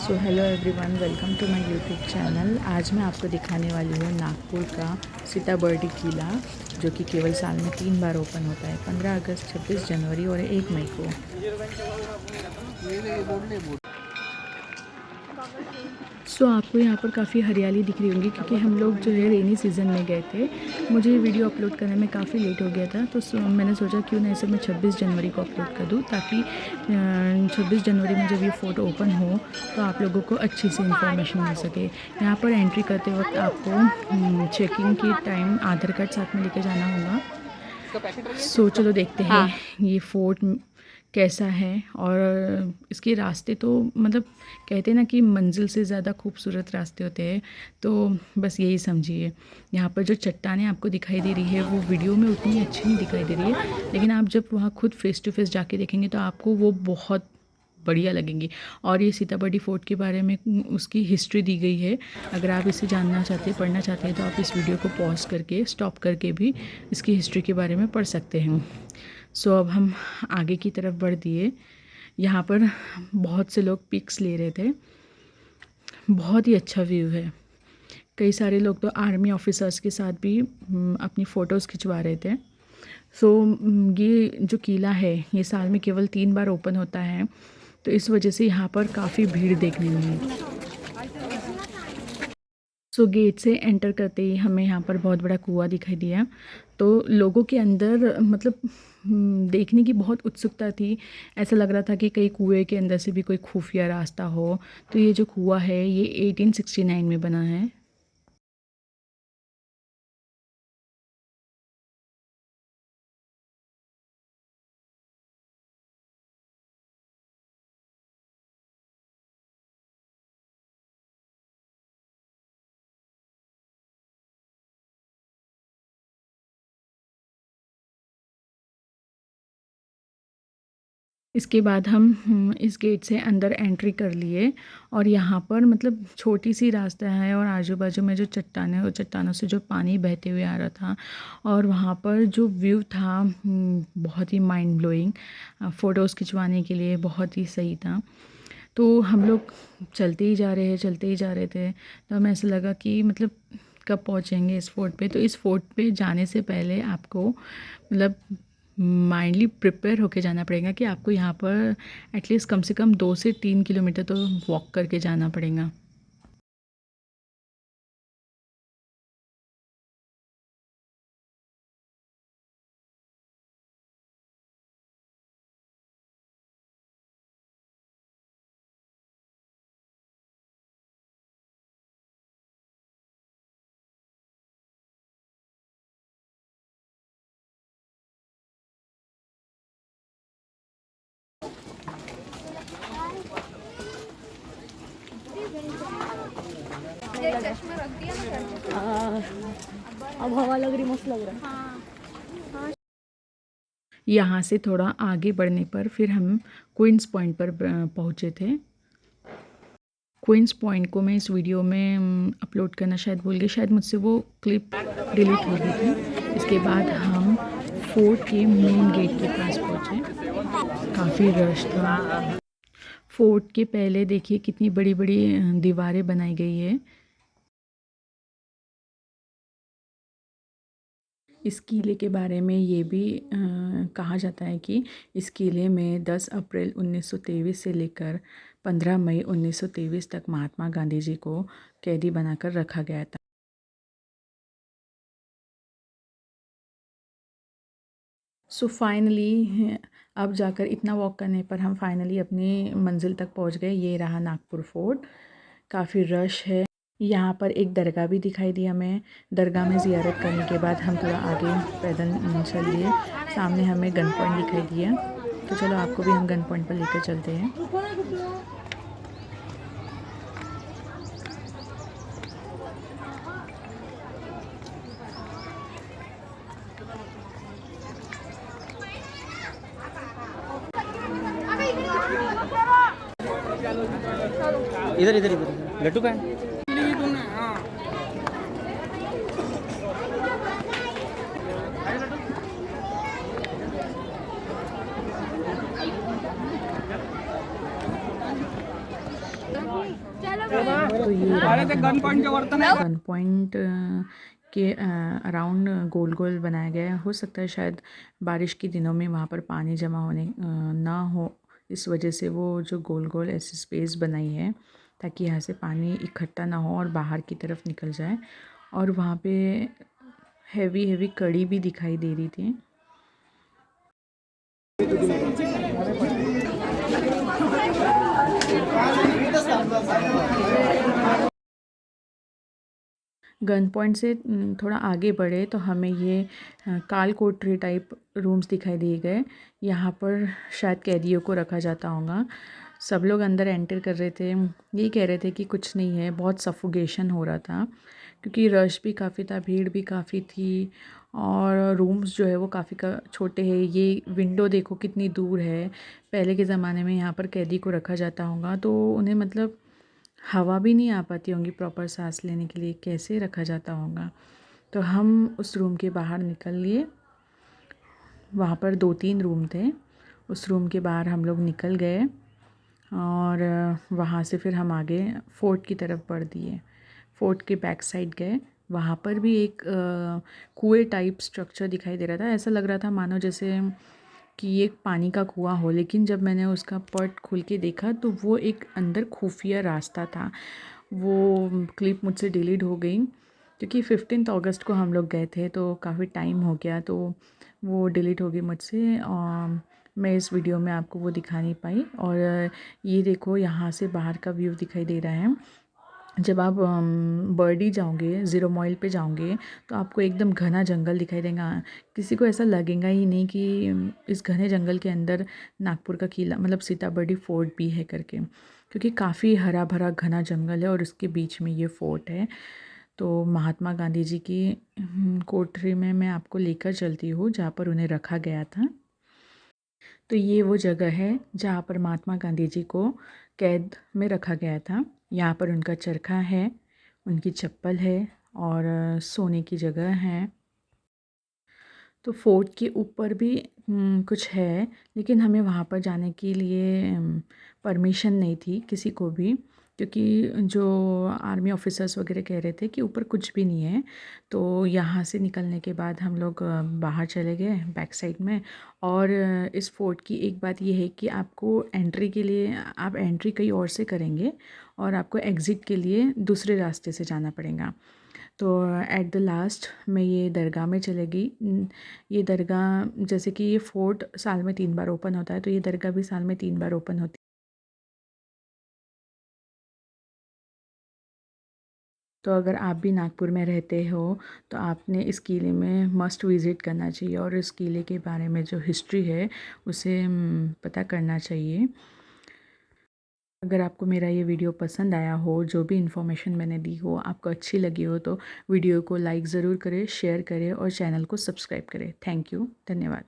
So hello everyone, welcome to my YouTube channel. आज मैं आपको दिखाने वाली हूँ नागपुर का सीताबर्डी किला, जो कि केवल साल में 3 बार ओपन होता है, 15 अगस्त, 26 जनवरी और 1 मई को। सो आपको यहाँ पर काफ़ी हरियाली दिख रही होंगी, क्योंकि हम लोग जो है रेनी सीज़न में गए थे। मुझे वीडियो अपलोड करने में काफ़ी लेट हो गया था, तो मैंने सोचा क्यों ना इसे मैं 26 जनवरी को अपलोड कर दूँ, ताकि 26 जनवरी में जब ये फोर्ट ओपन हो तो आप लोगों को अच्छी सी इन्फॉर्मेशन मिल सके। यहाँ पर एंट्री करते वक्त आपको चेकिंग के टाइम आधार कार्ड साथ में लेके जाना होगा। सो चलो देखते हैं ये फोर्ट कैसा है। और इसके रास्ते तो मतलब कहते हैं ना कि मंजिल से ज़्यादा खूबसूरत रास्ते होते हैं, तो बस यही समझिए। यहाँ पर जो चट्टानें आपको दिखाई दे रही है वो वीडियो में उतनी अच्छी नहीं दिखाई दे रही है, लेकिन आप जब वहाँ खुद फेस टू फेस जाके देखेंगे तो आपको वो बहुत बढ़िया लगेंगी। और ये सीताबर्डी फोर्ट के बारे में उसकी हिस्ट्री दी गई है। अगर आप इसे जानना चाहते हैं, पढ़ना चाहते हैं, तो आप इस वीडियो को पॉज करके, स्टॉप करके भी इसकी हिस्ट्री के बारे में पढ़ सकते हैं। सो अब हम आगे की तरफ बढ़ दिए। यहाँ पर बहुत से लोग पिक्स ले रहे थे, बहुत ही अच्छा व्यू है। कई सारे लोग तो आर्मी ऑफिसर्स के साथ भी अपनी फ़ोटोज़ खिंचवा रहे थे। सो ये जो किला है ये साल में केवल 3 बार ओपन होता है, तो इस वजह से यहाँ पर काफ़ी भीड़ देखने मिली। सो गेट से एंटर करते ही हमें यहाँ पर बहुत बड़ा कुआं दिखाई दिया। तो लोगों के अंदर मतलब देखने की बहुत उत्सुकता थी। ऐसा लग रहा था कि कहीं कुएं के अंदर से भी कोई खुफिया रास्ता हो। तो ये जो कुआं है ये 1869 में बना है। इसके बाद हम इस गेट से अंदर एंट्री कर लिए, और यहाँ पर मतलब छोटी सी रास्ता है, और आजू बाजू में जो चट्टानें और चट्टानों से जो पानी बहते हुए आ रहा था, और वहाँ पर जो व्यू था बहुत ही माइंड ब्लोइंग। फ़ोटोज़ खिंचवाने के लिए बहुत ही सही था। तो हम लोग चलते ही जा रहे हैं, चलते ही जा रहे थे, तो हमें ऐसा लगा कि मतलब कब पहुँचेंगे इस फोर्ट पे। तो इस फोर्ट पे जाने से पहले आपको मतलब माइंडली प्रिपेयर होके जाना पड़ेगा कि आपको यहाँ पर एटलीस्ट कम से कम 2 से 3 किलोमीटर तो वॉक करके जाना पड़ेगा। अब हवा लग रही, मस्त लग रहा है। यहाँ से थोड़ा आगे बढ़ने पर फिर हम क्वींस पॉइंट पर पहुँचे थे। क्वींस पॉइंट को मैं इस वीडियो में अपलोड करना शायद भूल गई, शायद मुझसे वो क्लिप डिलीट हो गई थी। इसके बाद हम फोर्ट के मेन गेट के पास पहुँचे। काफ़ी रश था। फोर्ट के पहले देखिए कितनी बड़ी बड़ी दीवारें बनाई गई है। इस किले के बारे में ये भी कहा जाता है कि इस किले में 10 अप्रैल 1923 से लेकर 15 मई 1923 तक महात्मा गांधी जी को कैदी बनाकर रखा गया था। सो फाइनली अब जाकर इतना वॉक करने पर हम फाइनली अपनी मंजिल तक पहुंच गए। ये रहा नागपुर फोर्ट। काफ़ी रश है। यहाँ पर एक दरगाह भी दिखाई दी हमें। दरगाह में ज़ियारत करने के बाद हम थोड़ा आगे पैदल चल लिए। सामने हमें गन पॉइंट दिखाई दिया, तो चलो आपको भी हम गन पॉइंट पर लेकर चलते हैं। इधर इधर इधर लड्डू का है। तो ये गन पॉइंट के अराउंड गोल गोल बनाया गया है। हो सकता है शायद बारिश के दिनों में वहाँ पर पानी जमा होने ना हो, इस वजह से वो जो गोल गोल ऐसी स्पेस बनाई है ताकि यहाँ से पानी इकट्ठा ना हो और बाहर की तरफ निकल जाए। और वहाँ पे हैवी हैवी कड़ी भी दिखाई दे रही थी। गन पॉइंट से थोड़ा आगे बढ़े तो हमें ये काल कोठरी टाइप रूम्स दिखाई दिए गए। यहाँ पर शायद कैदियों को रखा जाता होगा। सब लोग अंदर एंटर कर रहे थे, ये कह रहे थे कि कुछ नहीं है, बहुत सफोकेशन हो रहा था क्योंकि रश भी काफ़ी था, भीड़ भी काफ़ी थी और रूम्स जो है वो काफ़ी छोटे हैं। ये विंडो देखो कितनी दूर है। पहले के ज़माने में यहाँ पर कैदी को रखा जाता होगा तो उन्हें मतलब हवा भी नहीं आ पाती होंगी प्रॉपर सांस लेने के लिए, कैसे रखा जाता होगा। तो हम उस रूम के बाहर निकल लिए। वहाँ पर 2-3 रूम थे। उस रूम के बाहर हम लोग निकल गए और वहाँ से फिर हम आगे फ़ोर्ट की तरफ बढ़ दिए। फ़ोर्ट के बैक साइड गए। वहाँ पर भी एक कुएं टाइप स्ट्रक्चर दिखाई दे रहा था। ऐसा लग रहा था मानो जैसे कि ये एक पानी का कुआं हो, लेकिन जब मैंने उसका पट खोल के देखा तो वो एक अंदर खुफिया रास्ता था। वो क्लिप मुझसे डिलीट हो गई क्योंकि 15 अगस्त को हम लोग गए थे तो काफ़ी टाइम हो गया, तो वो डिलीट हो गई मुझसे और मैं इस वीडियो में आपको वो दिखा नहीं पाई। और ये देखो यहाँ से बाहर का व्यू दिखाई दे रहा है। जब आप बर्डी जाओगे, ज़ीरो माइल पे जाओगे तो आपको एकदम घना जंगल दिखाई देगा। किसी को ऐसा लगेगा ही नहीं कि इस घने जंगल के अंदर नागपुर का किला मतलब सीताबर्डी फोर्ट भी है करके, क्योंकि काफ़ी हरा भरा घना जंगल है और उसके बीच में ये फोर्ट है। तो महात्मा गांधी जी की कोठरी में मैं आपको लेकर चलती हूँ जहाँ पर उन्हें रखा गया था। तो ये वो जगह है जहाँ पर महात्मा गांधी जी को कैद में रखा गया था। यहाँ पर उनका चरखा है, उनकी चप्पल है और सोने की जगह है। तो फोर्ट के ऊपर भी कुछ है, लेकिन हमें वहाँ पर जाने के लिए परमिशन नहीं थी किसी को भी, क्योंकि जो आर्मी ऑफिसर्स वगैरह कह रहे थे कि ऊपर कुछ भी नहीं है। तो यहाँ से निकलने के बाद हम लोग बाहर चले गए बैक साइड में। और इस फोर्ट की एक बात ये है कि आपको एंट्री के लिए आप एंट्री कहीं और से करेंगे और आपको एग्ज़िट के लिए दूसरे रास्ते से जाना पड़ेगा। तो एट द लास्ट मैं ये दरगाह में चले गई। ये दरगाह जैसे कि ये फोर्ट साल में 3 बार ओपन होता है, तो ये दरगाह भी साल में 3 बार ओपन होती है। तो अगर आप भी नागपुर में रहते हो तो आपने इस किले में मस्ट विज़िट करना चाहिए और इस किले के बारे में जो हिस्ट्री है उसे पता करना चाहिए। अगर आपको मेरा ये वीडियो पसंद आया हो, जो भी इन्फॉर्मेशन मैंने दी हो आपको अच्छी लगी हो, तो वीडियो को लाइक ज़रूर करें, शेयर करें और चैनल को सब्सक्राइब करें। थैंक यू, धन्यवाद।